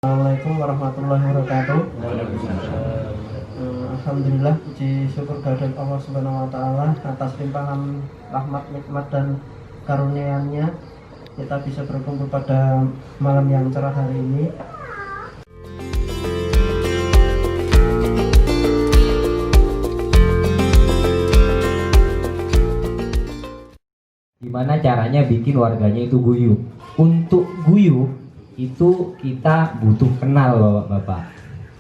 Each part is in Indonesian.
Assalamualaikum warahmatullahi wabarakatuh. Alhamdulillah, puji syukur kehadirat Allah Subhanahu wa taala atas limpahan rahmat, nikmat dan karunia-Nya kita bisa berkumpul pada malam yang cerah hari ini. Gimana caranya bikin warganya itu guyup? Untuk guyup itu kita butuh kenal, Bapak-bapak.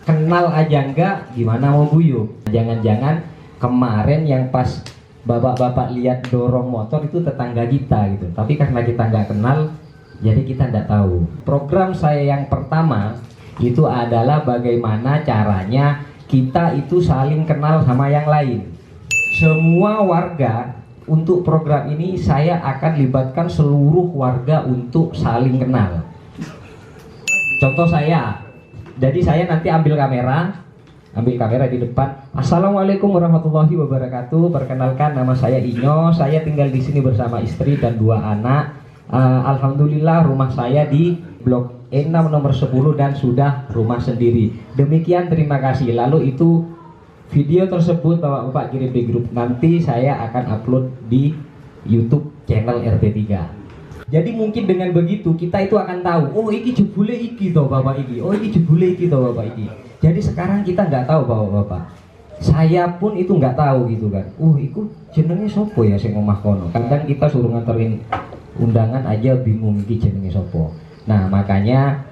Kenal aja enggak, gimana mau guyup? Jangan-jangan kemarin yang pas bapak-bapak lihat dorong motor itu tetangga kita gitu. Tapi karena kita nggak kenal, jadi kita nggak tahu. Program saya yang pertama itu adalah bagaimana caranya kita itu saling kenal sama yang lain. Semua warga, untuk program ini saya akan libatkan seluruh warga untuk saling kenal. Contoh saya, jadi saya nanti ambil kamera di depan. Assalamualaikum warahmatullahi wabarakatuh. Perkenalkan, nama saya Inyo. Saya tinggal di sini bersama istri dan 2 anak. Alhamdulillah rumah saya di Blok E6 nomor 10 dan sudah rumah sendiri. Demikian, terima kasih. Lalu itu video tersebut Bapak-bapak kirim di grup. Nanti saya akan upload di YouTube channel RT3. Jadi mungkin dengan begitu kita itu akan tahu, oh iki jebule iki toh Bapak iki, oh iki jebule iki toh Bapak iki. Jadi sekarang kita nggak tahu Bapak-bapak. Saya pun itu nggak tahu gitu kan. Iku jenenge sopo ya sing omah kono. Kadang kita suruh nganterin undangan aja bingung iki jenenge sopo. Nah, makanya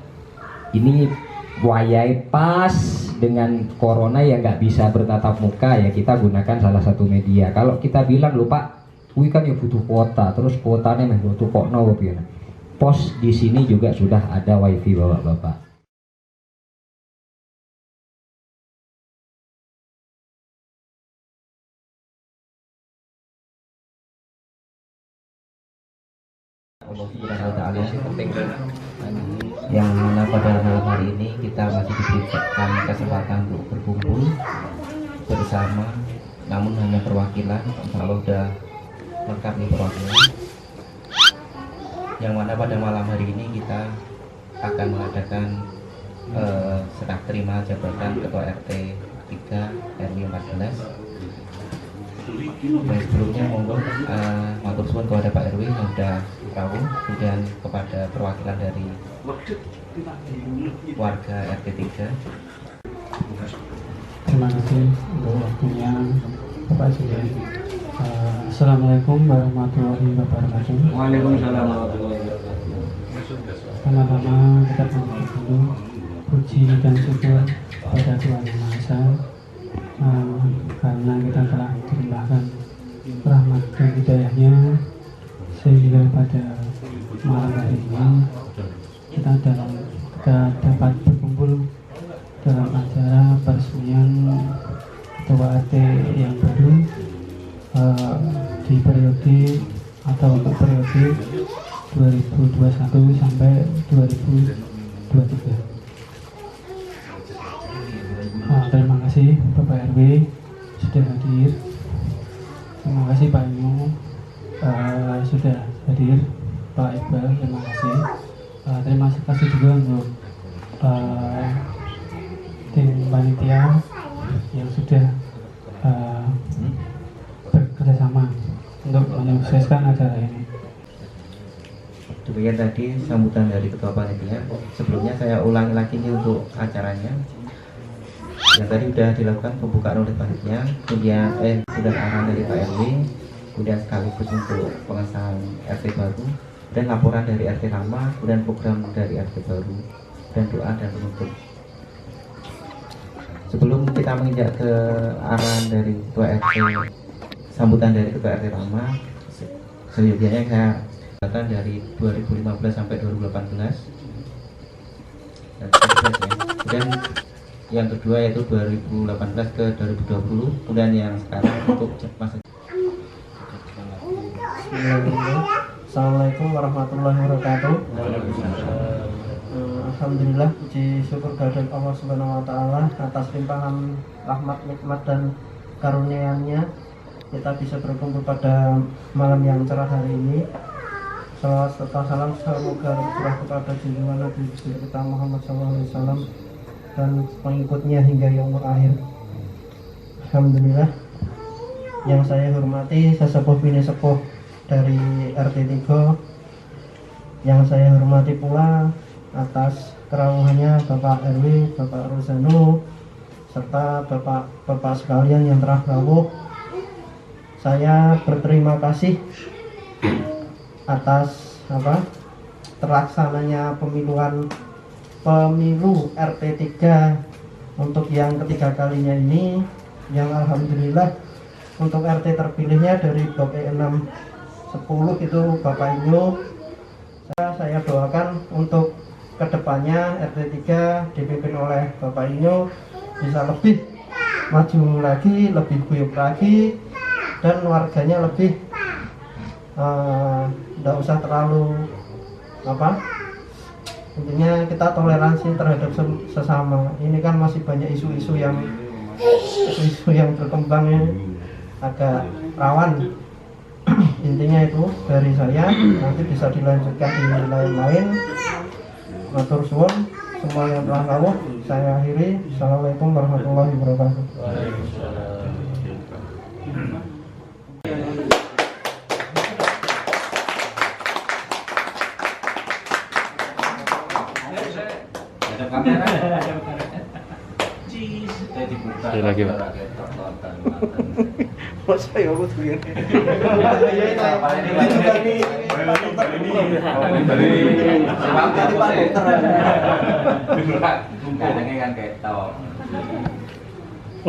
ini wayai pas dengan corona yang nggak bisa bertatap muka, ya kita gunakan salah satu media. Kalau kita bilang, lupa wih kan ya butuh kuota, terus kuotanya meh butuh kok no, pos di sini juga sudah ada wifi Bapak-bapak. Allah Subhanahu wa taala yang mana pada malam hari ini kita masih diberikan kesempatan untuk berkumpul bersama, namun hanya perwakilan. Kalau udah lengkap nih perwakilan, yang mana pada malam hari ini kita akan mengadakan serah terima jabatan Ketua RT 3 RW 14. Dan sebelumnya monggo matur suwun kepada Pak RW yang sudah rawuh, kemudian kepada perwakilan dari warga RT 3. Terima kasih untuk waktunya Bapak Sudah. Assalamualaikum warahmatullahi wabarakatuh. Waalaikumsalam warahmatullahi wabarakatuh. Pertama-tama kita panjatkan dulu puji dan syukur pada Tuhan Yang Maha Esa, karena kita telah dilimpahkan rahmat dan hidayahnya sehingga pada malam hari ini kita dapat berkumpul dalam acara peresmian Ketua RT yang baru di periode atau untuk periode 2021 sampai 2023. Terima kasih Bapak RW sudah hadir. Terima kasih Pak Imo sudah hadir. Pak Iqbal, terima kasih. Terima kasih juga untuk tim panitia yang sudah bekerjasama untuk menyukseskan acara ini. Demikian tadi sambutan dari Ketua Panitia. Sebelumnya saya ulangi lagi nih untuk acaranya. Yang tadi sudah dilakukan pembukaan oleh panitia, kemudian sudah arahan dari Pak RW, kemudian sekaligus untuk pengesahan RT baru, dan laporan dari RT lama, kemudian program dari RT baru, dan doa dan penutup. Sebelum kita menginjak ke arahan dari Ketua RT, sambutan dari Ketua RT lama, selanjutnya saya datang dari 2015 sampai 2018 dan kemudian yang kedua yaitu 2018 ke 2020, kemudian yang sekarang untuk masa. Assalamualaikum warahmatullahi wabarakatuh. Alhamdulillah, puji syukur kehadirat Allah Subhanahu wa taala atas limpahan rahmat, nikmat dan karunia-Nya kita bisa berkumpul pada malam yang cerah hari ini. Salawat serta salam semoga tercurah kepada junjungan Nabi kita Muhammad SAW dan pengikutnya hingga yaumul akhir. Alhamdulillah. Yang saya hormati sesepuh bini sepuh dari RT 3, yang saya hormati pula atas kerawuhannya Bapak RW, Bapak Rozano, serta bapak-bapak sekalian yang telah rawuh. Saya berterima kasih atas terlaksananya pemilu RT 3 untuk yang ketiga kalinya ini, yang alhamdulillah untuk RT terpilihnya dari blok E6 10 itu Bapak Inyo. Saya doakan untuk kedepannya RT 3 dipimpin oleh Bapak Inyo bisa lebih maju lagi, lebih guyup lagi, dan warganya lebih tidak usah terlalu intinya kita toleransi terhadap sesama. Ini kan masih banyak isu-isu yang berkembang ya, agak rawan. Intinya itu dari saya, nanti bisa dilanjutkan di lain-lain. Matur suwun, semua yang telah rawuh saya akhiri. Assalamualaikum warahmatullahi wabarakatuh. Sekali lagi, Pak. Masa ya aku tuh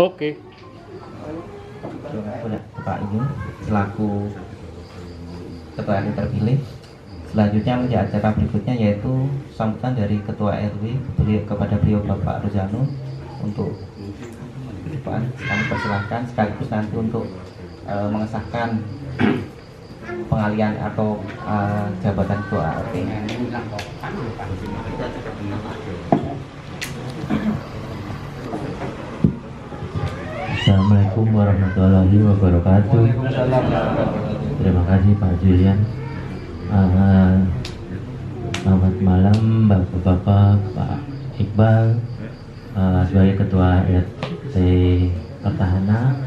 Oke. Bapak ini selaku ketua RT terpilih. Selanjutnya menjadi acara berikutnya yaitu sambutan dari ketua RW kepada beliau Bapak Rozano untuk depan. Kami persilahkan sekaligus nanti untuk mengesahkan pengalian atau jabatan ketua RT. Assalamualaikum warahmatullahi wabarakatuh. Terima kasih Pak Julian. Selamat malam Bapak-bapak, Pak Iqbal sebagai ketua RT Pertahana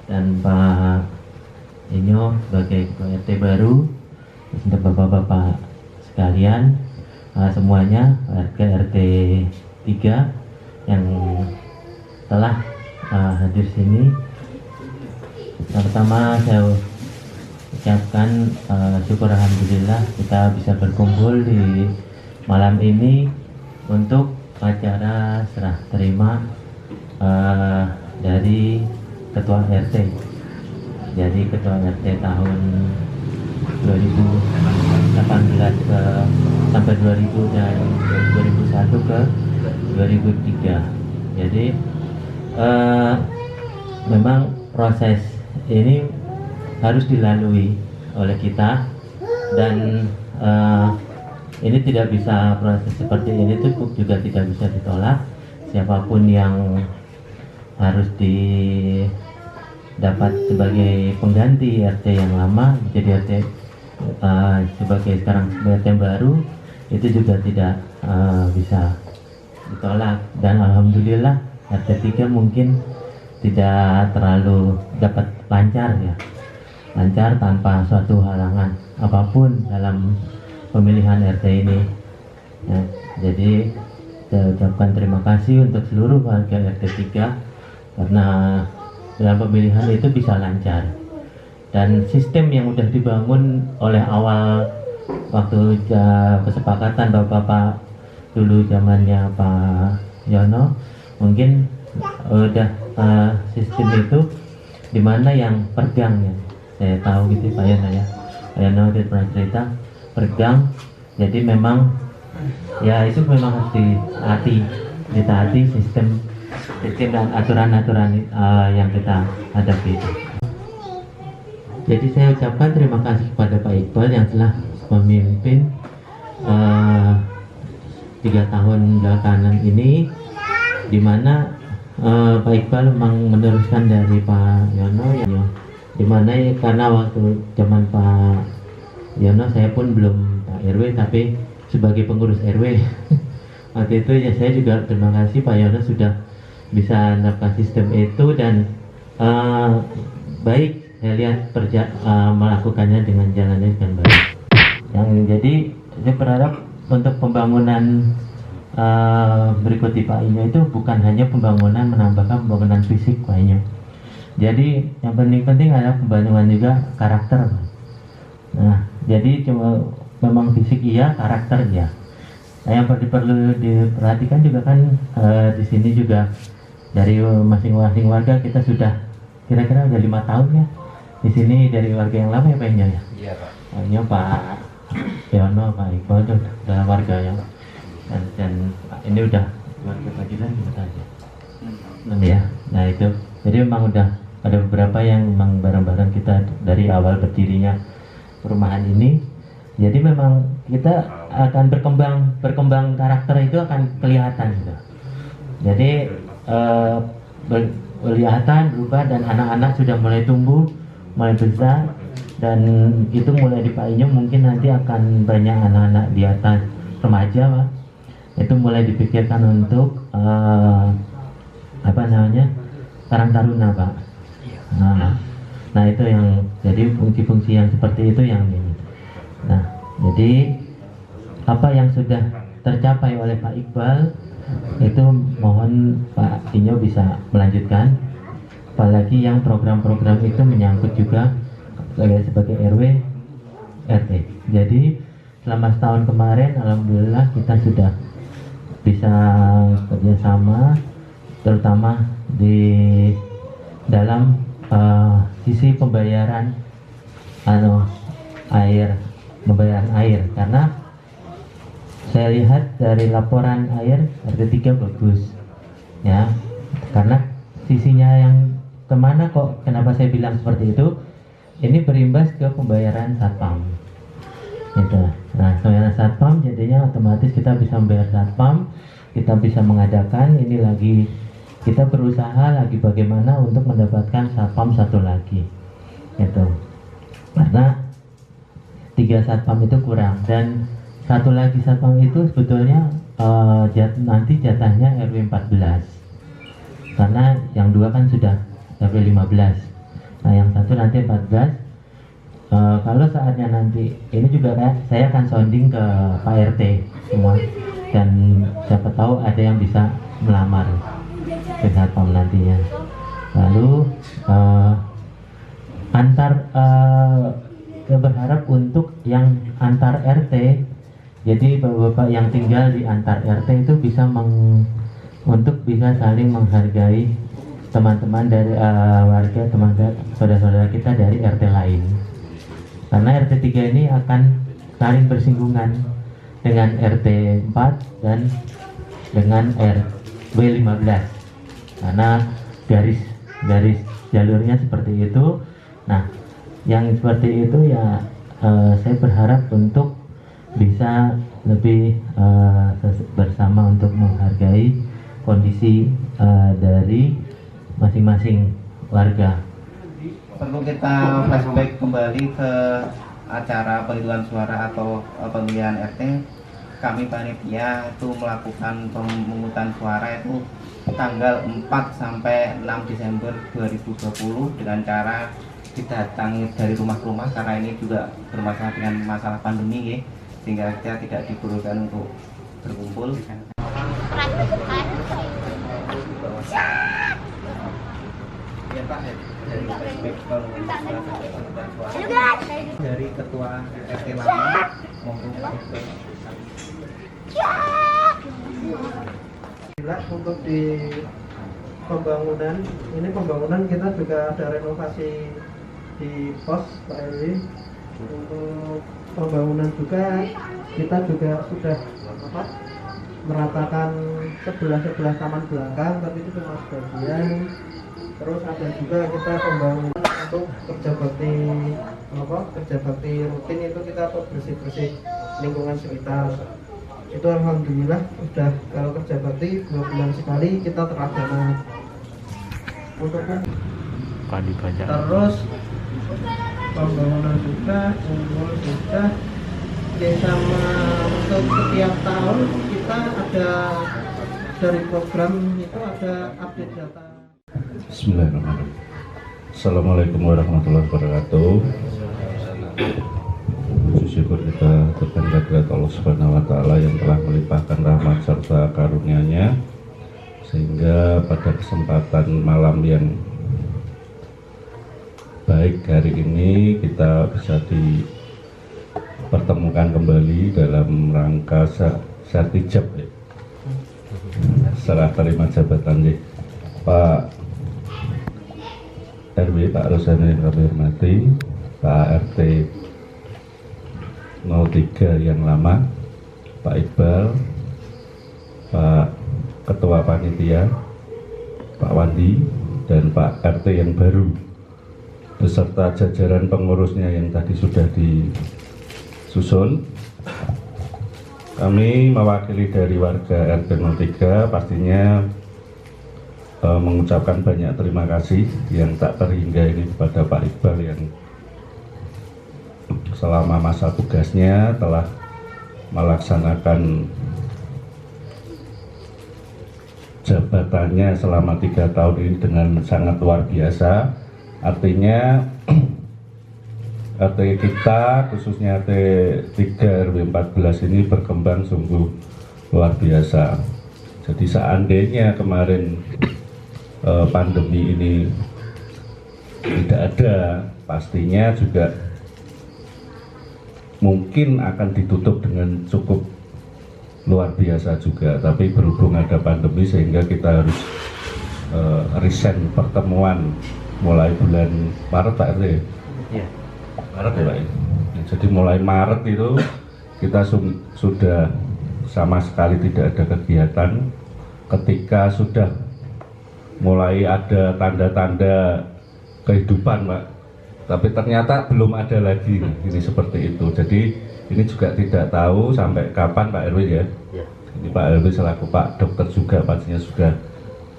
dan Pak Inyo sebagai ketua RT baru. Untuk bapak-bapak sekalian, semuanya warga RT 3 yang telah hadir sini. Yang pertama saya ucapkan syukur alhamdulillah kita bisa berkumpul di malam ini untuk acara serah terima dari ketua RT. Jadi ketua RT tahun 2018 sampai 2000 dan 2001 ke 2003. Jadi memang proses ini harus dilalui oleh kita, dan ini tidak bisa, proses seperti ini itu juga tidak bisa ditolak. Siapapun yang harus didapat sebagai pengganti RT yang lama menjadi RT sebagai sekarang RT baru itu juga tidak bisa ditolak. Dan alhamdulillah RT 3 mungkin tidak terlalu dapat lancar ya, lancar tanpa suatu halangan apapun dalam pemilihan RT ini ya. Jadi saya ucapkan terima kasih untuk seluruh warga RT 3 karena dalam pemilihan itu bisa lancar, dan sistem yang sudah dibangun oleh awal waktu kesepakatan bapak-bapak dulu zamannya Pak Yono, mungkin udah sistem itu dimana yang pergang ya, saya tahu gitu Pak Yono ya, Pak Yono dia pernah cerita pergang. Jadi memang ya itu memang harus ditaati sistem dan aturan-aturan yang kita hadapi. Jadi saya ucapkan terima kasih kepada Pak Iqbal yang telah memimpin 3 tahun belakangan ini, di mana Pak Iqbal memang meneruskan dari Pak Yono ya, di mana karena waktu zaman Pak Yono saya pun belum Pak RW tapi sebagai pengurus RW waktu itu ya saya juga terima kasih Pak Yono sudah bisa menerapkan sistem itu dan baik saya lihat melakukannya dengan jalannya dengan baik. Yang jadi saya berharap untuk pembangunan berikut di Pak Inyo itu bukan hanya pembangunan menambahkan pembangunan fisik Pak Inyo. Jadi yang penting adalah pembangunan juga karakter. Nah, jadi cuma memang fisik iya, karakter iya. Nah, yang perlu diperhatikan juga kan di sini juga dari masing-masing warga kita sudah kira-kira udah 5 tahun ya di sini dari warga yang lama ya Pak Inyo ya. Iya Pak. Pak Inyo, Pak Yono, Pak Iqbal udah warga yang dan ini udah warga Pacitan kita aja. Ya. Nah itu jadi memang udah ada beberapa yang memang bareng-bareng kita dari awal berdirinya perumahan ini. Jadi memang kita akan berkembang karakter itu akan kelihatan gitu. Jadi kelihatan berubah dan anak-anak sudah mulai tumbuh, mulai besar dan itu mulai di Pak Inyo mungkin nanti akan banyak anak-anak di atas remaja Pak. Itu mulai dipikirkan untuk Karang Taruna Pak. Nah itu yang jadi fungsi-fungsi yang seperti itu yang ini. Nah jadi apa yang sudah tercapai oleh Pak Iqbal itu mohon Pak Inyo bisa melanjutkan. Apalagi yang program-program itu menyangkut juga sebagai RW RT. Jadi selama setahun kemarin alhamdulillah kita sudah bisa kerjasama terutama di dalam sisi pembayaran pembayaran air karena saya lihat dari laporan air RT 3 bagus ya karena sisinya yang kemana kok kenapa saya bilang seperti itu ini berimbas ke pembayaran satpam gitu. Nah pembayaran satpam jadinya otomatis kita bisa membayar satpam, kita bisa mengadakan ini lagi kita berusaha lagi bagaimana untuk mendapatkan satpam satu lagi gitu karena 3 satpam itu kurang dan satu lagi satpam itu sebetulnya nanti jatahnya RW 14 karena yang 2 kan sudah RW 15 nah yang satu nanti 14 kalau saatnya nanti ini juga saya akan sounding ke Pak RT semua dan siapa tahu ada yang bisa melamar ke satpam nantinya lalu berharap untuk yang antar RT jadi bapak-bapak yang tinggal di antar RT itu bisa untuk bisa saling menghargai teman-teman dari warga teman-teman saudara-saudara kita dari RT lain karena RT 3 ini akan saling bersinggungan dengan RT 4 dan dengan RW 15 karena garis jalurnya seperti itu. Nah yang seperti itu ya saya berharap untuk bisa lebih bersama untuk menghargai kondisi dari masing-masing warga. Perlu kita flashback kembali ke acara penghitungan suara atau pemilihan RT. Kami panitia itu melakukan pemungutan suara itu tanggal 4 sampai 6 Desember 2020 dengan cara didatangi dari rumah ke rumah karena ini juga bermasalah dengan masalah pandemi ya, sehingga kita tidak diperbolehkan untuk berkumpul. Ya Pak, dari flashback dari ketua RT lama maupun Pak Iqbal. Untuk di pembangunan kita juga ada renovasi di pos Pak Eli. Untuk pembangunan juga kita juga sudah meratakan sebelah taman belakang tapi itu cuma sebagian. Terus ada juga kita pembangunan untuk kerja bakti rutin itu kita bersih lingkungan sekitar. Itu alhamdulillah sudah kalau kerja bakti 2 bulan sekali kita terlaksana. Untuk Padi banyak. terus pembangunan sudah, umbul sudah. Ya, sama untuk setiap tahun kita ada dari program itu ada update data. Bismillahirrahmanirrahim. Assalamualaikum warahmatullahi wabarakatuh. Puji syukur kita kepada Allah Subhanahu wa Ta'ala yang telah melimpahkan rahmat serta karunia-Nya, sehingga pada kesempatan malam yang baik hari ini kita bisa dipertemukan kembali dalam rangka sertijab ya. Setelah terima jabatan ya. Pak RW, Pak Rosani yang kami hormati, Pak RT 03 yang lama, Pak Iqbal, Pak Ketua Panitia, Pak Wandi, dan Pak RT yang baru, beserta jajaran pengurusnya yang tadi sudah disusun. Kami mewakili dari warga RT 03 pastinya mengucapkan banyak terima kasih yang tak terhingga ini kepada Pak Iqbal yang selama masa tugasnya telah melaksanakan jabatannya selama 3 tahun ini dengan sangat luar biasa. Artinya RT kita, khususnya RT 3 RW 14 ini berkembang sungguh luar biasa. Jadi seandainya kemarin pandemi ini tidak ada, pastinya juga mungkin akan ditutup dengan cukup luar biasa juga. Tapi berhubung ada pandemi sehingga kita harus resign pertemuan mulai bulan Maret, Pak RT. Ya. Maret ya Pak. Jadi mulai Maret itu kita sudah sama sekali tidak ada kegiatan. Ketika sudah mulai ada tanda-tanda kehidupan Pak, tapi ternyata belum ada lagi ini seperti itu. Jadi ini juga tidak tahu sampai kapan Pak RW ya. Ini Pak RW selaku Pak Dokter juga pastinya sudah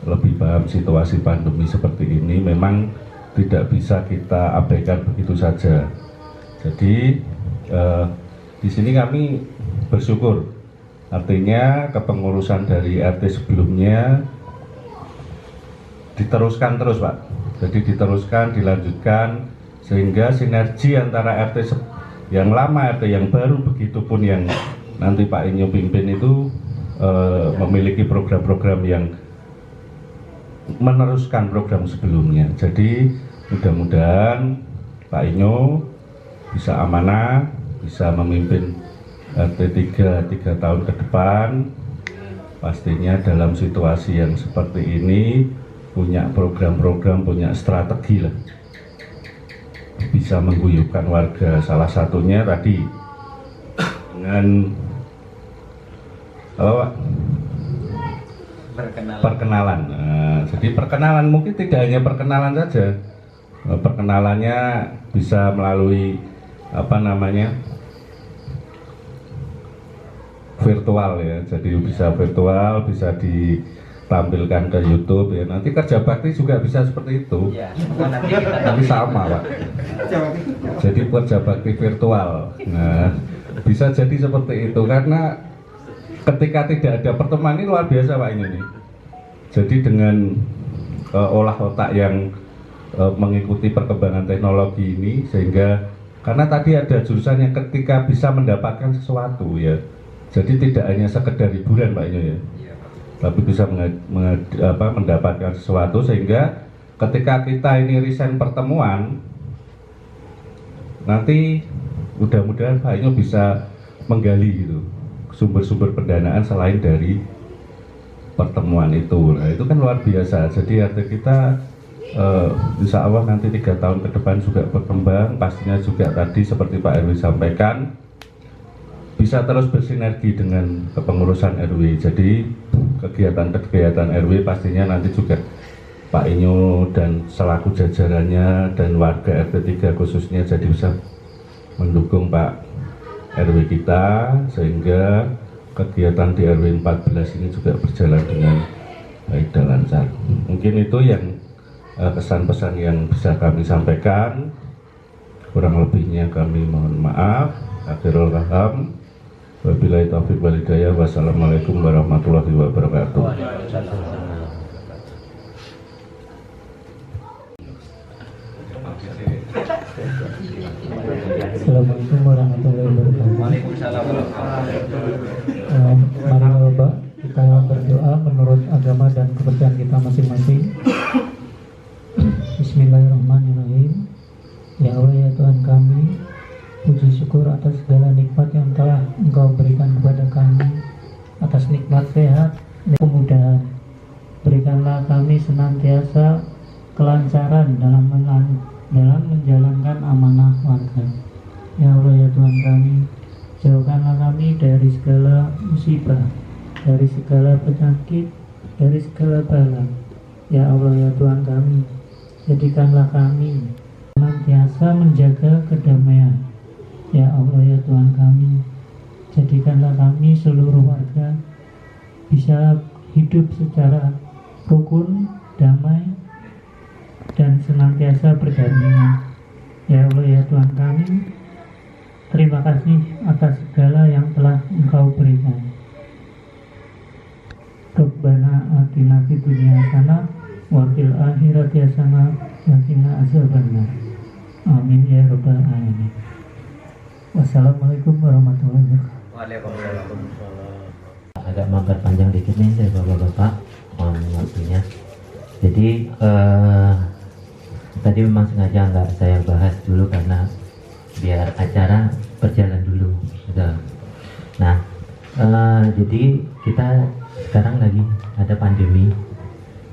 lebih paham situasi pandemi seperti ini. Memang tidak bisa kita abaikan begitu saja. Jadi di sini kami bersyukur, artinya kepengurusan dari RT sebelumnya diteruskan terus Pak. Jadi diteruskan, dilanjutkan, sehingga sinergi antara RT yang lama, RT yang baru, begitupun yang nanti Pak Inyo pimpin itu memiliki program-program yang meneruskan program sebelumnya. Jadi mudah-mudahan Pak Inyo bisa amanah, bisa memimpin RT 3 tahun ke depan. Pastinya dalam situasi yang seperti ini punya program-program, punya strategi lah, bisa mengguyupkan warga. Salah satunya tadi dengan perkenalan. Nah, jadi perkenalan mungkin tidak hanya perkenalan saja, perkenalannya bisa melalui virtual ya. Jadi bisa virtual, bisa ditampilkan ke YouTube ya. Nanti kerja bakti juga bisa seperti itu. Tapi sama Pak. Jadi kerja bakti virtual. Nah, bisa jadi seperti itu karena ketika tidak ada pertemuan ini luar biasa Pak ini. Jadi dengan olah otak yang mengikuti perkembangan teknologi ini, sehingga karena tadi ada jurusan yang ketika bisa mendapatkan sesuatu ya. Jadi tidak hanya sekedar hiburan Pak Inyo ya, tapi bisa mendapatkan sesuatu, sehingga ketika kita ini resign pertemuan, nanti mudah-mudahan Pak Inyo bisa menggali gitu sumber-sumber pendanaan selain dari pertemuan itu. Nah itu kan luar biasa. Jadi arti kita insya Allah nanti 3 tahun ke depan juga berkembang. Pastinya juga tadi seperti Pak RW sampaikan, bisa terus bersinergi dengan kepengurusan RW. Jadi kegiatan-kegiatan RW pastinya nanti juga Pak Inyo dan selaku jajarannya dan warga RT 3 khususnya jadi bisa mendukung Pak RW kita, sehingga kegiatan di RW 14 ini juga berjalan dengan baik dan lancar. Mungkin itu yang kesan-pesan yang bisa kami sampaikan. Kurang lebihnya kami mohon maaf. Akhirul kalam. Wabillahi taufiq wal hidayah. Wassalamualaikum warahmatullahi wabarakatuh. Assalamualaikum warahmatullahi wabarakatuh. Mari Bapak kita berdoa menurut agama dan kepercayaan kita masing-masing. Bismillahirrahmanirrahim. Ya Allah ya Tuhan kami, puji syukur atas segala nikmat yang telah Engkau berikan kepada kami, atas nikmat sehat dan kemudahan. Berikanlah kami senantiasa kelancaran dalam menjalankan amanah warga. Ya Allah ya Tuhan kami, jauhkanlah kami dari segala musibah, dari segala penyakit, dari segala bala. Ya Allah ya Tuhan kami, jadikanlah kami senantiasa menjaga kedamaian. Ya Allah ya Tuhan kami, jadikanlah kami seluruh warga bisa hidup secara rukun, damai, dan senantiasa berdampingan. Ya Allah ya Tuhan kami, terima kasih atas segala yang telah Engkau berikan. Rabbana atina fid dunya hasanah wa fil akhirati hasanah wa qina azabannar. Amin ya rabbal alamin. Wassalamualaikum warahmatullahi wabarakatuh. Agak memperpanjang dikit nih dari bapak-bapak waktunya. Jadi tadi memang sengaja nggak saya bahas dulu karena biar acara berjalan dulu. Sudah. Nah, jadi kita sekarang lagi ada pandemi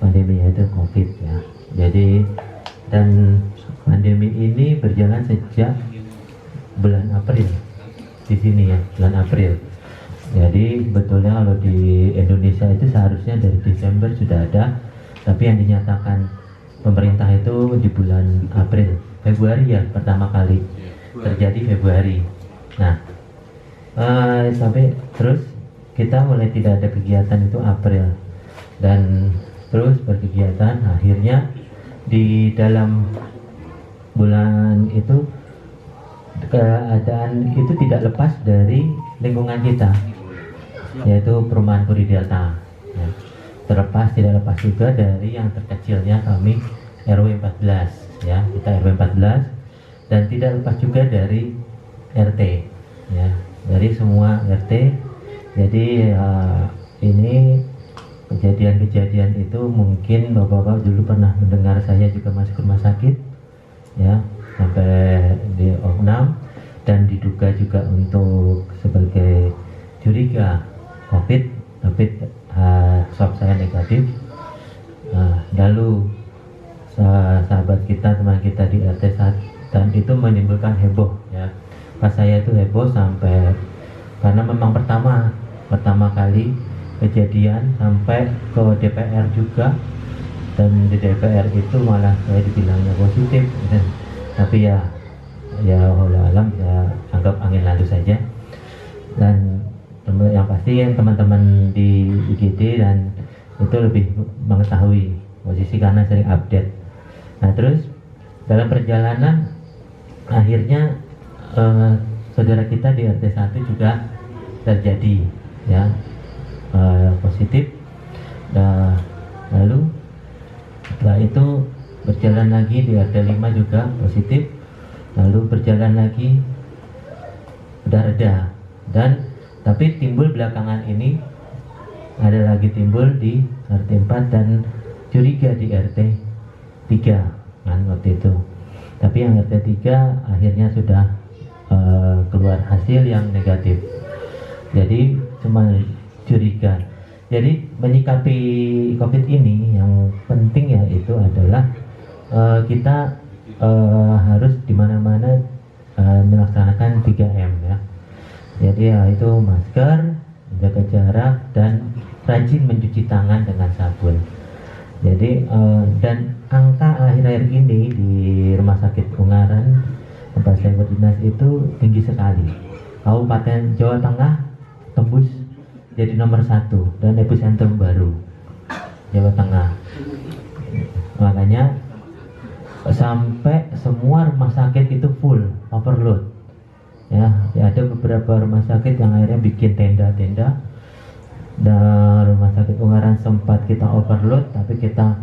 yaitu COVID ya. Jadi dan pandemi ini berjalan sejak bulan April di sini ya, bulan April. Jadi sebetulnya kalau di Indonesia itu seharusnya dari Desember sudah ada, tapi yang dinyatakan pemerintah itu di bulan April, Februari ya pertama kali terjadi Februari. Nah, sampai terus kita mulai tidak ada kegiatan itu April dan terus berkegiatan. Akhirnya di dalam bulan itu keadaan itu tidak lepas dari lingkungan kita, yaitu perumahan Puri Delta ya. Tidak lepas juga dari yang terkecilnya kami RW 14 ya, kita RW 14, dan tidak lepas juga dari RT ya, dari semua RT. Jadi ini kejadian-kejadian itu mungkin bapak-bapak dulu pernah mendengar saya juga masuk ke rumah sakit ya, sampai di Oknam, dan diduga juga untuk sebagai curiga COVID, tapi swab saya negatif. Lalu sahabat kita, teman kita di RT 1 dan itu menimbulkan heboh ya. Pas saya itu heboh sampai karena memang pertama kali kejadian sampai ke DPR juga, dan di DPR itu malah saya dibilangnya positif gitu. Tapi ya alam ya anggap angin lalu saja. Dan yang pasti teman-teman di IGD dan itu lebih mengetahui posisi karena sering update. Nah terus dalam perjalanan akhirnya saudara kita di RT 1 juga terjadi ya positif. Lalu setelah itu berjalan lagi di RT 5 juga positif, lalu berjalan lagi udah reda, dan tapi timbul belakangan ini ada lagi timbul di RT 4 dan curiga di RT 3 kan waktu itu. Tapi yang RT 3 akhirnya sudah keluar hasil yang negatif, jadi cuma curiga. Jadi menyikapi COVID ini yang penting ya itu adalah kita harus dimana-mana melaksanakan 3M ya. Jadi ya itu masker, jaga jarak, dan rajin mencuci tangan dengan sabun. Jadi dan angka akhir-akhir ini di Rumah Sakit Ungaran tempat saya berdinas itu tinggi sekali. Kabupaten Jawa Tengah tembus jadi nomor 1 dan epicentrum baru Jawa Tengah. Makanya sampai semua rumah sakit itu full overload. Ya, ada beberapa rumah sakit yang akhirnya bikin tenda-tenda. Dan rumah sakit Ungaran sempat kita overload, tapi kita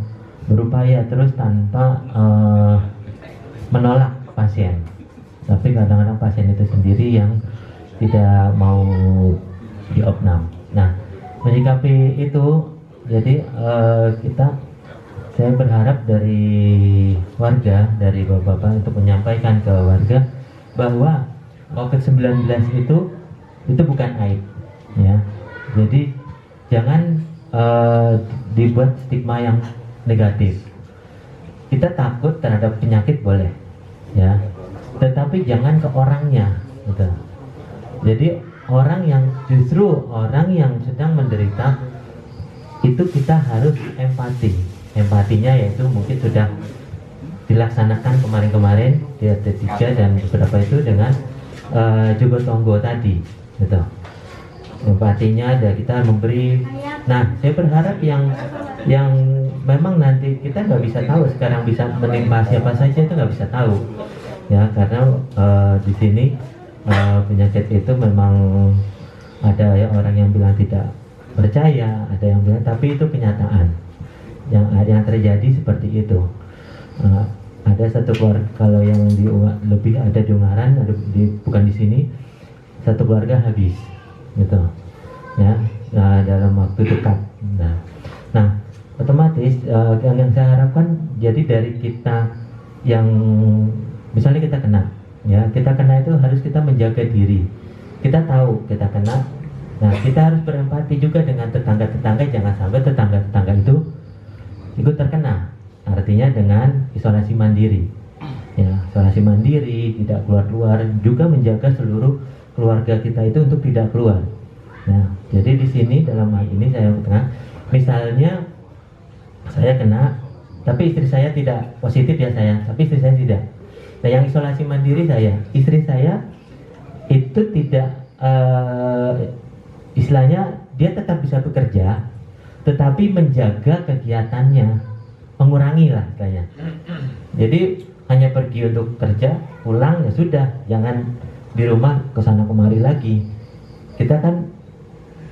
berupaya terus tanpa menolak pasien. Tapi kadang-kadang pasien itu sendiri yang tidak mau diopnam. Nah, menyikapi itu, jadi saya berharap dari warga, dari bapak-bapak untuk menyampaikan ke warga bahwa COVID-19 itu bukan aib, ya. Jadi jangan dibuat stigma yang negatif. Kita takut terhadap penyakit boleh, ya, tetapi jangan ke orangnya, gitu. Jadi orang yang sedang menderita itu kita harus empati. Empatinya yaitu mungkin sudah dilaksanakan kemarin-kemarin di RT 3 dan beberapa itu dengan Jogotongo tadi, gitu. Empatinya ada kita memberi. Nah, saya berharap yang memang nanti kita nggak bisa tahu sekarang bisa menimpa siapa saja, itu nggak bisa tahu, ya, karena di sini penyakit itu memang ada ya orang yang bilang tidak percaya, ada yang bilang, tapi itu kenyataan yang terjadi seperti itu. Ada satu keluarga, kalau yang lebih ada di Ungaran, bukan di sini, satu keluarga habis, gitu, ya, dalam waktu dekat. Nah, otomatis yang saya harapkan, jadi dari kita yang misalnya kita kena, ya, kita kena itu harus kita menjaga diri. Kita tahu kita kena, nah kita harus berempati juga dengan tetangga-tetangga, jangan sampai tetangga-tetangga itu ikut terkena. Artinya dengan isolasi mandiri, ya, isolasi mandiri, tidak keluar-keluar, juga menjaga seluruh keluarga kita itu untuk tidak keluar. Nah, jadi di sini dalam hal ini saya katakan, misalnya saya kena, tapi istri saya tidak positif, ya saya, tapi istri saya tidak. Nah, yang isolasi mandiri saya, istri saya itu tidak, istilahnya dia tetap bisa bekerja, tetapi menjaga kegiatannya, mengurangi lah kayaknya. Jadi hanya pergi untuk kerja, pulang ya sudah, jangan di rumah kesana kemari lagi. Kita kan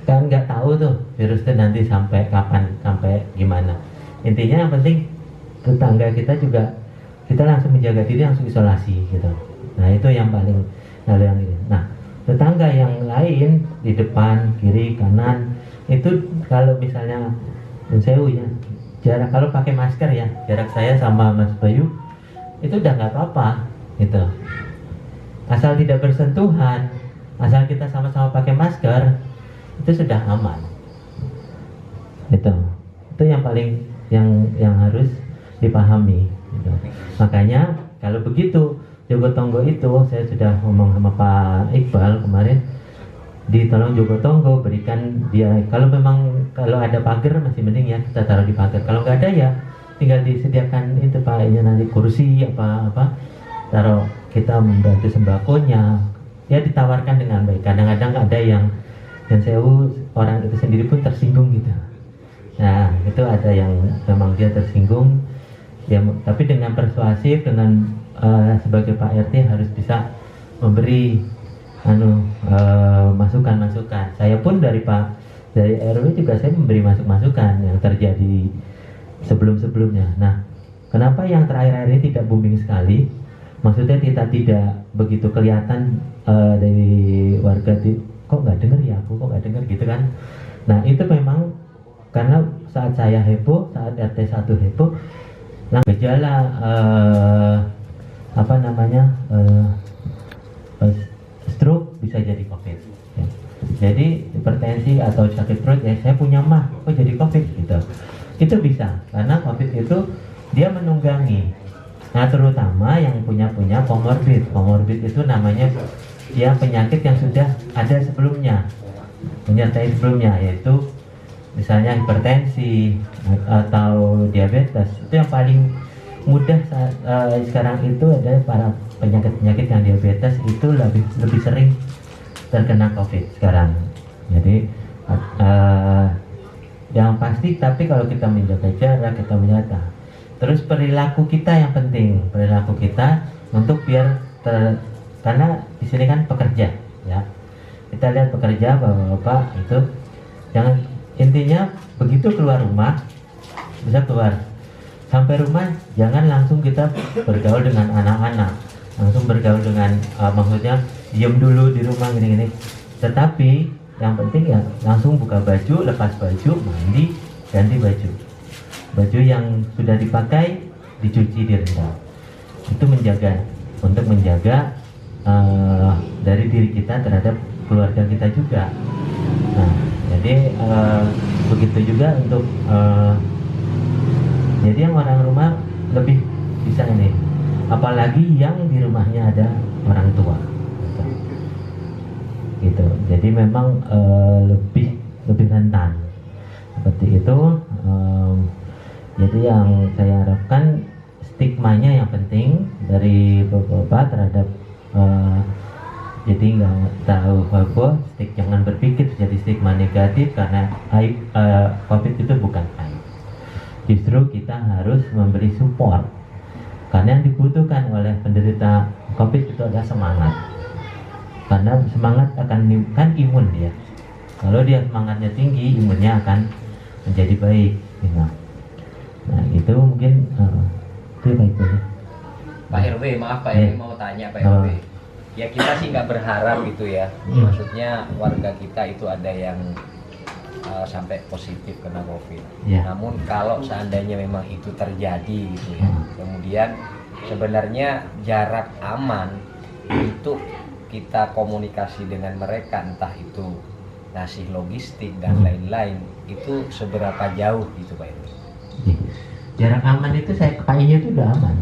nggak tahu tuh virus itu nanti sampai kapan, sampai gimana. Intinya yang penting tetangga kita juga kita langsung menjaga diri, langsung isolasi, gitu. Nah, itu yang paling yang ini. Nah, tetangga yang lain di depan, kiri, kanan itu kalau misalnya sewu ya, jarak, kalau pakai masker ya, jarak saya sama Mas Bayu itu udah nggak apa-apa, gitu. Asal tidak bersentuhan, asal kita sama-sama pakai masker, itu sudah aman, gitu. Itu yang paling yang harus dipahami, gitu. Makanya kalau begitu Jogotongo itu, saya sudah ngomong sama Pak Iqbal kemarin, ditolong Jogotongo berikan dia, kalau ada pagar masih mending ya kita taruh di pagar, kalau nggak ada ya tinggal disediakan itu Pak, ini nanti kursi apa taruh, kita membantu sembakonya ya, ditawarkan dengan baik. Kadang-kadang ada yang sewu orang itu sendiri pun tersinggung, gitu. Nah, itu ada yang memang dia tersinggung ya, tapi dengan persuasif, dengan sebagai Pak RT harus bisa memberi masukan-masukan. Saya pun dari RW juga saya memberi masukan yang terjadi sebelum-sebelumnya. Nah, kenapa yang terakhir ini tidak booming sekali? Maksudnya kita tidak begitu kelihatan dari warga kok nggak dengar ya, kok nggak dengar, gitu kan? Nah, itu memang karena saat saya heboh, saat RT 1 heboh, gejala stroke bisa jadi COVID, ya. Jadi hipertensi atau sakit perut ya, saya punya mah, kok jadi COVID, gitu. Itu bisa karena COVID itu dia menunggangi. Nah, terutama yang punya komorbid. Komorbid itu namanya ya penyakit yang sudah ada sebelumnya, menyertai sebelumnya, yaitu misalnya hipertensi atau diabetes. Itu yang paling mudah sekarang itu ada para penyakit yang diabetes itu lebih sering terkena COVID sekarang. Jadi yang pasti, tapi kalau kita menjaga jarak, kita menjaga, Terus perilaku kita yang penting, perilaku kita untuk biar karena di sini kan pekerja ya. Kita lihat pekerja bapak-bapak itu jangan, intinya begitu keluar rumah bisa keluar, sampai rumah jangan langsung kita bergaul dengan anak-anak, langsung bergaul dengan maksudnya diam dulu di rumah gini-gini. Tetapi yang penting ya langsung buka baju, lepas baju, mandi, ganti baju. Baju yang sudah dipakai dicuci, direndam. Itu untuk menjaga dari diri kita terhadap keluarga kita juga. Nah, jadi begitu juga untuk jadi yang orang rumah lebih bisa ini, apalagi yang di rumahnya ada orang tua. Gitu. Jadi memang lebih rentan seperti itu. Jadi yang saya harapkan stigmanya yang penting dari bapak-bapak terhadap jadi nggak tahu bahwa jangan berpikir jadi stigma negatif karena aib, COVID itu bukan aib. Justru kita harus memberi support karena yang dibutuhkan oleh penderita COVID itu adalah semangat. Karena semangat akan kan imun dia. Kalau dia semangatnya tinggi, imunnya akan menjadi baik. Gitu. Nah itu mungkin itu baik ya. Pak RW, maaf Pak RW mau tanya Pak RW. Ya kita sih nggak berharap gitu ya. Maksudnya warga kita itu ada yang sampai positif kena COVID. Namun kalau seandainya memang itu terjadi gitu ya, kemudian sebenarnya jarak aman untuk kita komunikasi dengan mereka, entah itu ngasih logistik dan lain-lain, itu seberapa jauh gitu Pak RW? Jarak aman itu saya kepainya itu udah aman.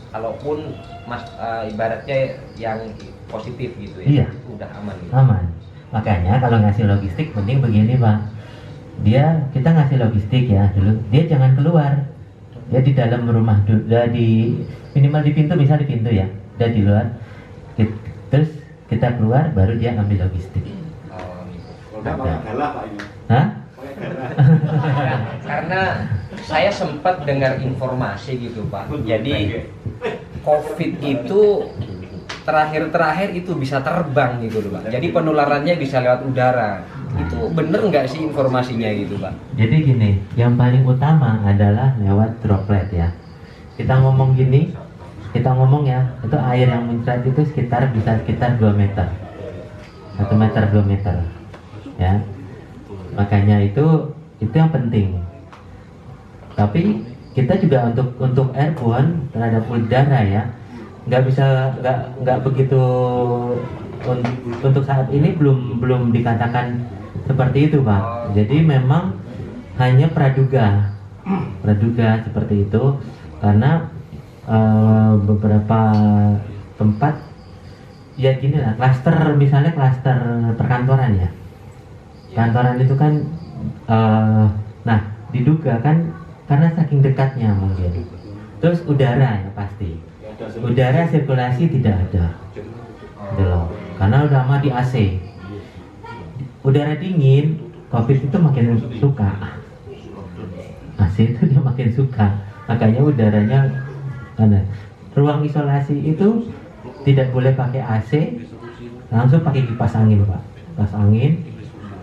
Kalaupun ibaratnya yang positif gitu ya, iya, itu udah aman gitu. Aman. Makanya kalau ngasih logistik penting begini Pak. Kita ngasih logistik ya dulu, dia jangan keluar. Dia di dalam rumah dulu, minimal di pintu, misal di pintu ya, dia di luar. Terus kita keluar baru dia ambil logistik. Oh, gitu. Hah? Karena saya sempat dengar informasi gitu Pak. Jadi COVID itu terakhir itu bisa terbang gitu loh Pak. Jadi penularannya bisa lewat udara. Itu bener nggak sih informasinya gitu Pak? Jadi gini, yang paling utama adalah lewat droplet ya. Kita ngomong gini, kita ngomong ya, itu air yang muncrat itu bisa sekitar 2 meter. 1 meter 2 meter. Ya. Makanya itu yang penting. Tapi kita juga untuk airborne terhadap udara ya, nggak begitu untuk saat ini belum dikatakan seperti itu Pak. Jadi memang hanya praduga seperti itu karena beberapa tempat ya gini lah, misalnya klaster perkantoran ya. Kantoran itu kan nah diduga kan karena saking dekatnya mungkin. Terus udara ya pasti. Udara sirkulasi tidak ada. Gitu loh. Karena udah mah di AC. Udara dingin, COVID itu makin suka. AC itu dia makin suka. Makanya udaranya ruang isolasi itu tidak boleh pakai AC, langsung pakai kipas angin Pak. Kipas angin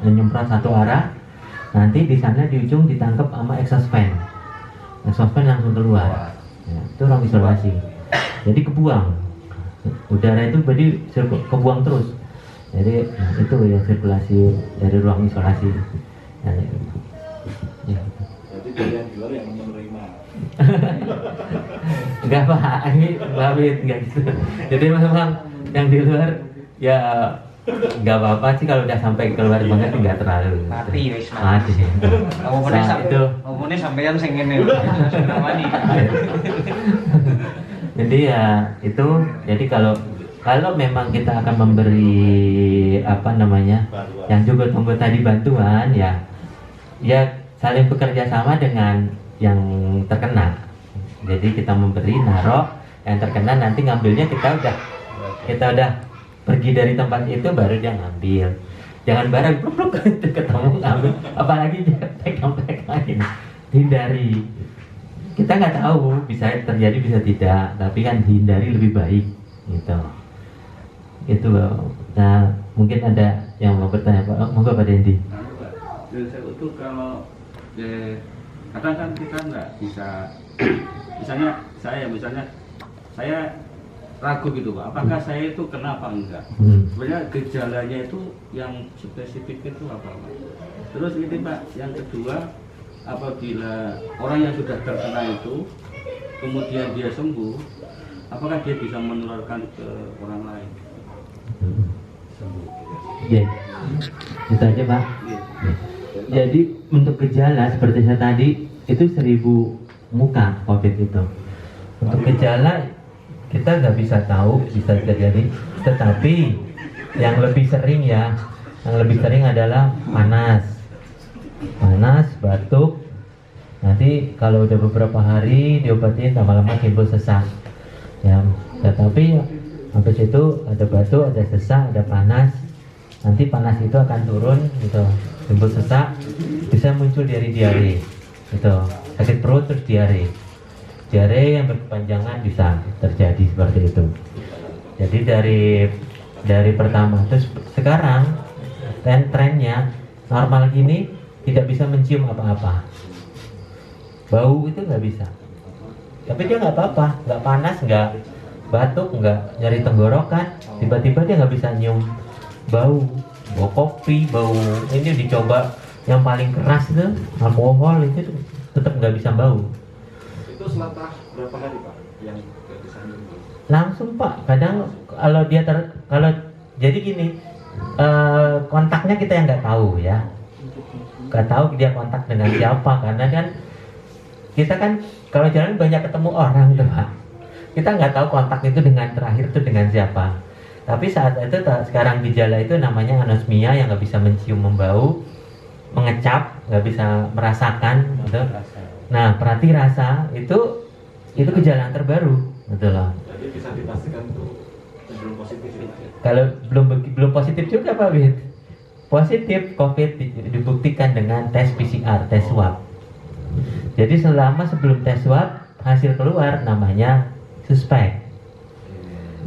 menyemprot satu arah. Nanti di sana di ujung ditangkap sama exhaust fan langsung keluar. Ya, itu ruang isolasi. Jadi kebuang. Udara itu berarti kebuang terus. Jadi itu ya sirkulasi dari ruang isolasi. Ya. Jadi dari yang di luar yang menerima. Enggak Pak, ini babit enggak gitu. Jadi memang yang di luar ya nggak apa-apa sih kalau udah sampai keluar banget nggak terlalu. Mati wis mati. Ngomongnya sampean sing ngene. Jadi ya itu, jadi kalau memang kita akan memberi yang juga tunggu tadi bantuan ya saling bekerja sama dengan yang terkena. Jadi kita memberi naruh yang terkena, nanti ngambilnya kita udah pergi dari tempat itu baru dia ngambil. Jangan barang pluk ketemu ngambil, apalagi dia pegang-pegang, hindari. kita nggak tahu, bisa terjadi bisa tidak, tapi kan dihindari lebih baik gitu. Itu nah mungkin ada yang mau bertanya Pak, monggo Pak Dendi. Saya itu kalau kadang kan kita nggak bisa, misalnya saya ragu gitu Pak, apakah saya itu kena apa enggak? Sebenarnya gejalanya itu yang spesifik itu apa Pak? Terus ini Pak, yang kedua, apabila orang yang sudah terkena itu kemudian dia sembuh, apakah dia bisa menularkan ke orang lain? Ya, itu aja Pak. Jadi untuk gejala seperti saya tadi itu 1000 muka COVID itu. Untuk gejala kita nggak bisa tahu bisa terjadi, tetapi yang lebih sering adalah panas, batuk. Nanti kalau udah beberapa hari diobatin lama-lama timbul sesak. Ya, tetapi habis itu ada batuk, ada sesak, ada panas. Nanti panas itu akan turun gitu, timbul sesak, bisa muncul dari diare gitu, sakit perut terus diare yang berkepanjangan bisa terjadi seperti itu. Jadi dari pertama terus sekarang trennya normal gini tidak bisa mencium apa-apa, bau itu nggak bisa, tapi dia nggak apa-apa, nggak panas, nggak batuk, nggak nyari tenggorokan, tiba-tiba dia nggak bisa nyium bau kopi, bau ini dicoba yang paling keras itu alkohol itu tetap nggak bisa bau. Itu setelah berapa hari Pak yang bisa nyium? Langsung Pak, kadang kalau dia kalau jadi gini, kontaknya kita yang nggak tahu ya, nggak tahu dia kontak dengan siapa, karena kan kita kan kalau jalan banyak ketemu orang tuh Pak, kita nggak tahu kontak itu dengan terakhir itu dengan siapa. Tapi saat itu sekarang gejala itu namanya anosmia, yang nggak bisa mencium, membau, mengecap, nggak bisa merasakan gitu. Nah berarti rasa itu gejala yang terbaru, betul loh. Jadi bisa dipastikan itu belum positif ya? Kalau belum positif juga Pak Wid. Positif COVID dibuktikan dengan tes PCR, tes swab. Jadi sebelum tes swab hasil keluar namanya suspek.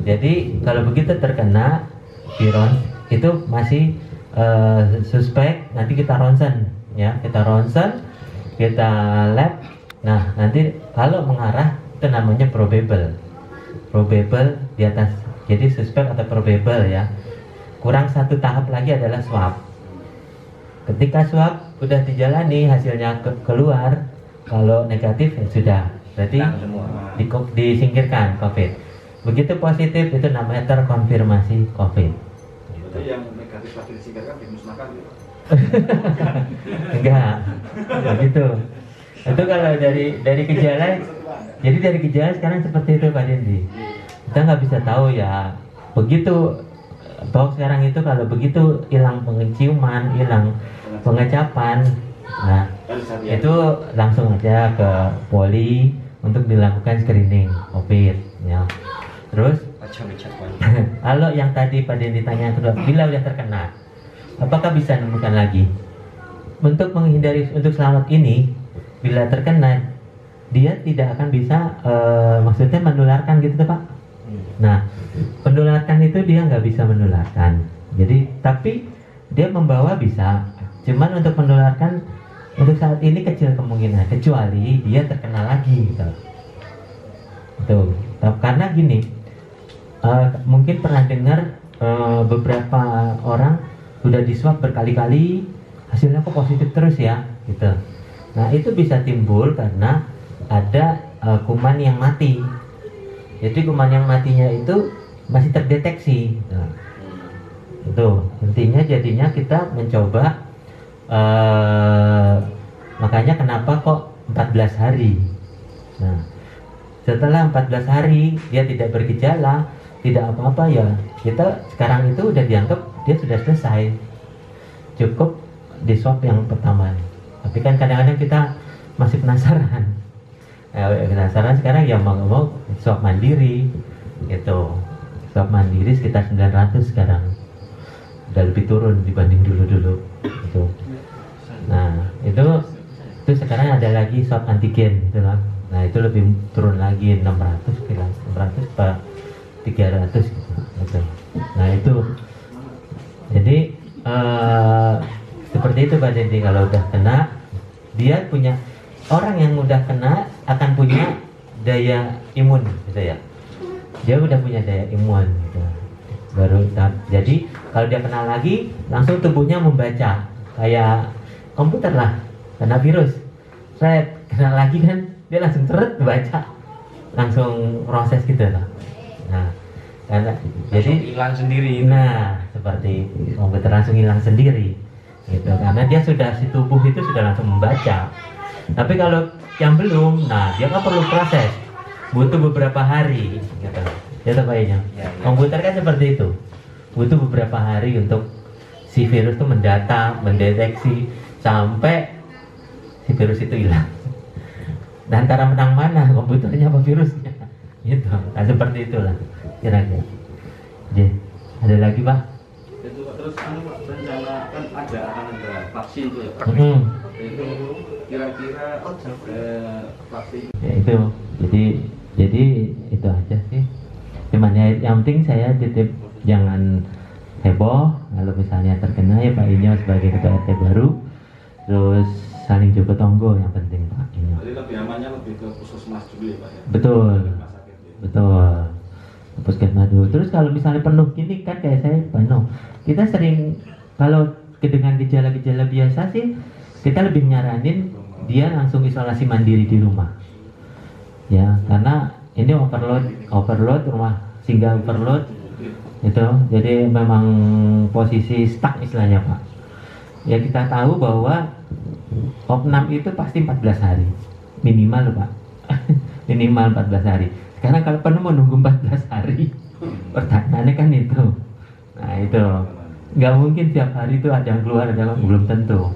Jadi kalau begitu terkena virus itu masih suspek, nanti kita ronsen ya, kita lab. Nah nanti kalau mengarah itu namanya probable di atas, jadi suspek atau probable ya. Kurang satu tahap lagi adalah swab. Ketika swab udah dijalani, hasilnya keluar, kalau negatif ya sudah, berarti disingkirkan COVID. Begitu positif itu namanya terkonfirmasi COVID. Itu yang negatif lagi disingkirkan dimusnahkan gitu? Enggak, begitu. Itu kalau dari gejala, jadi dari gejala sekarang seperti itu Pak Dendi. Kita nggak bisa tahu ya. Begitu toh sekarang itu kalau begitu hilang penciuman, hilang pengecapan, nah itu langsung aja ke poli untuk dilakukan screening COVID ya. Terus kalau yang tadi Pak Dendi tanya kedua, bila udah terkena, apakah bisa nemukan lagi? Untuk menghindari, untuk selamat ini, bila terkena dia tidak akan bisa maksudnya menularkan gitu Pak. Nah menularkan itu dia nggak bisa menularkan. Jadi tapi dia membawa bisa, cuman untuk menularkan untuk saat ini kecil kemungkinan, kecuali dia terkena lagi gitu. Tuh, karena gini, mungkin pernah dengar beberapa orang sudah diswab berkali-kali, hasilnya kok positif terus ya, gitu. Nah itu bisa timbul karena ada kuman yang mati. Jadi kuman yang matinya itu masih terdeteksi. Nah, itu intinya jadinya kita mencoba, makanya kenapa kok 14 hari. Nah, setelah 14 hari dia tidak bergejala, tidak apa-apa ya, kita sekarang itu udah dianggap dia sudah selesai, cukup di swab yang pertama. Tapi kan kadang-kadang kita masih penasaran, penasaran sekarang ya mau swab mandiri gitu. Swab mandiri sekitar 900 sekarang, udah lebih turun dibanding dulu gitu. Nah itu sekarang ada lagi swab antigen gitu lah. Nah itu lebih turun lagi 600 kira 600 pak 300 gitu. Nah itu jadi seperti itu Pak Dendi, kalau udah kena dia punya, orang yang udah kena akan punya daya imun gitu ya, dia udah punya daya imun gitu. Baru jadi kalau dia kena lagi langsung tubuhnya membaca kayak komputer lah, kena virus kena lagi kan dia langsung baca, langsung proses gitu lah. Nah karena jadi hilang sendiri. Nah seperti komputer langsung hilang sendiri gitu, karena dia sudah, si tubuh itu sudah langsung membaca. Tapi kalau yang belum, nah dia kan perlu proses, butuh beberapa hari gitu ya terbaiknya. Komputer kan seperti itu, butuh beberapa hari untuk si virus itu mendata, mendeteksi sampai si virus itu hilang. Dan antara menang mana, komputernya apa virusnya gitu. Nah seperti itulah kira-kira. Jadi ada lagi Pak? Itu terus Pak, rencana kan akan ada vaksin tuh ya. Itu kira-kira vaksin. Ya itu, jadi itu aja sih. Cuman ya yang penting saya titip jangan heboh kalau misalnya terkena ya Pak Inyo sebagai ketua RT baru, terus saling jaga tonggo yang penting Pak Inyo. Jadi lebih amannya lebih ke puskesmas dulu ya Pak ya. Betul, betul. Puskesmas dulu. Terus kalau misalnya penuh gini kan kayak saya penuh, kita sering kalau dengan gejala-gejala biasa sih kita lebih nyaranin dia langsung isolasi mandiri di rumah. Ya, karena ini overload rumah singgah overload itu, jadi memang posisi stuck istilahnya Pak. Ya kita tahu bahwa opnam itu pasti 14 hari minimal Pak. Minimal 14 hari. Sekarang kalau penuh menunggu 14 hari, pertanyaannya kan itu. Nah itu nggak mungkin tiap hari itu ada yang keluar, ada yang belum tentu.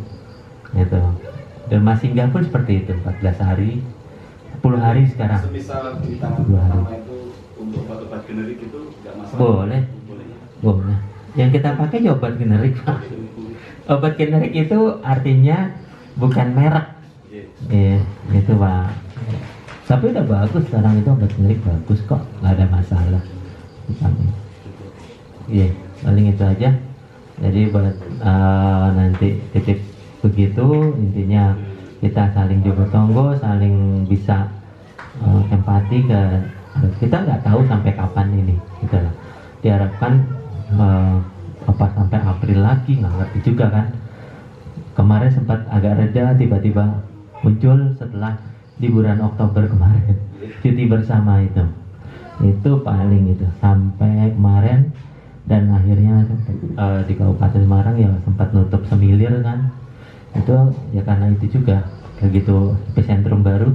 Itu. Dan masih singgah pun seperti itu, 14 hari, 10 hari sekarang. Semisal di tangan pertama itu untuk obat generik itu nggak masalah. Boleh. Boleh. Yang kita pakai ya obat generik Pak. Obat generik itu artinya bukan merek. Iya, itu Pak. Tapi udah bagus sekarang, itu obat generik bagus kok, nggak ada masalah. Iya, paling itu aja. Jadi buat nanti titip begitu, intinya kita saling jaga tonggo, saling bisa empati ke kita, nggak tahu sampai kapan ini gitu lah. Diharapkan apa sampai April lagi, nggak ngerti juga kan. Kemarin sempat agak reda, tiba-tiba muncul setelah liburan Oktober kemarin, cuti bersama itu paling itu sampai kemarin. Dan akhirnya di Kabupaten Semarang ya sempat nutup semilir kan, itu ya karena itu juga kayak gitu epicentrum baru.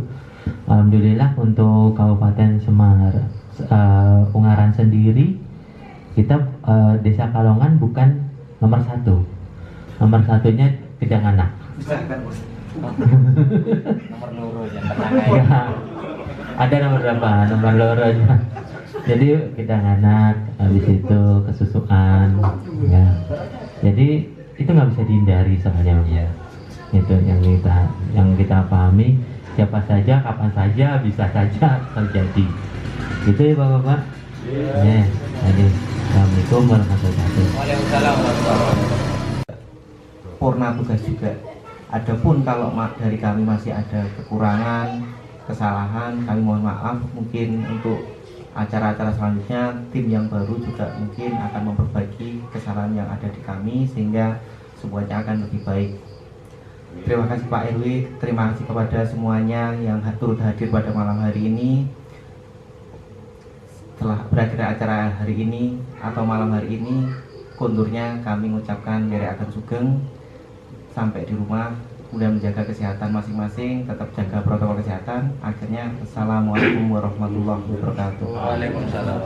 Alhamdulillah untuk Kabupaten Semarang Ungaran sendiri kita Desa Kalongan bukan nomor 1, nomor satunya Kedanganak. Nomor loro Ya, ada nomor berapa? Nomor loronya. Jadi Kedanganak, habis itu Kesusuan, ya. Jadi itu nggak bisa dihindari soalnya. Ya. Itu yang kita pahami, siapa saja, kapan saja, bisa saja terjadi. Gitu ya Bapak-bapak. Ya. Jadi Assalamualaikum warahmatullahi wabarakatuh. Waalaikumsalam warahmatullahi wabarakatuh. Purna tugas juga. Adapun kalau dari kami masih ada kekurangan, kesalahan, kami mohon maaf. Mungkin untuk acara-acara selanjutnya tim yang baru juga mungkin akan memperbaiki kesalahan yang ada di kami sehingga semuanya akan lebih baik. Terima kasih Pak RW, terima kasih kepada semuanya yang turut hadir pada malam hari ini. Setelah berakhir acara hari ini atau malam hari ini, kondurnya kami mengucapkan Derek Ageng Sugeng. Sampai di rumah, kemudian menjaga kesehatan masing-masing, tetap jaga protokol kesehatan. Akhirnya, Assalamualaikum warahmatullahi wabarakatuh. Waalaikumsalam.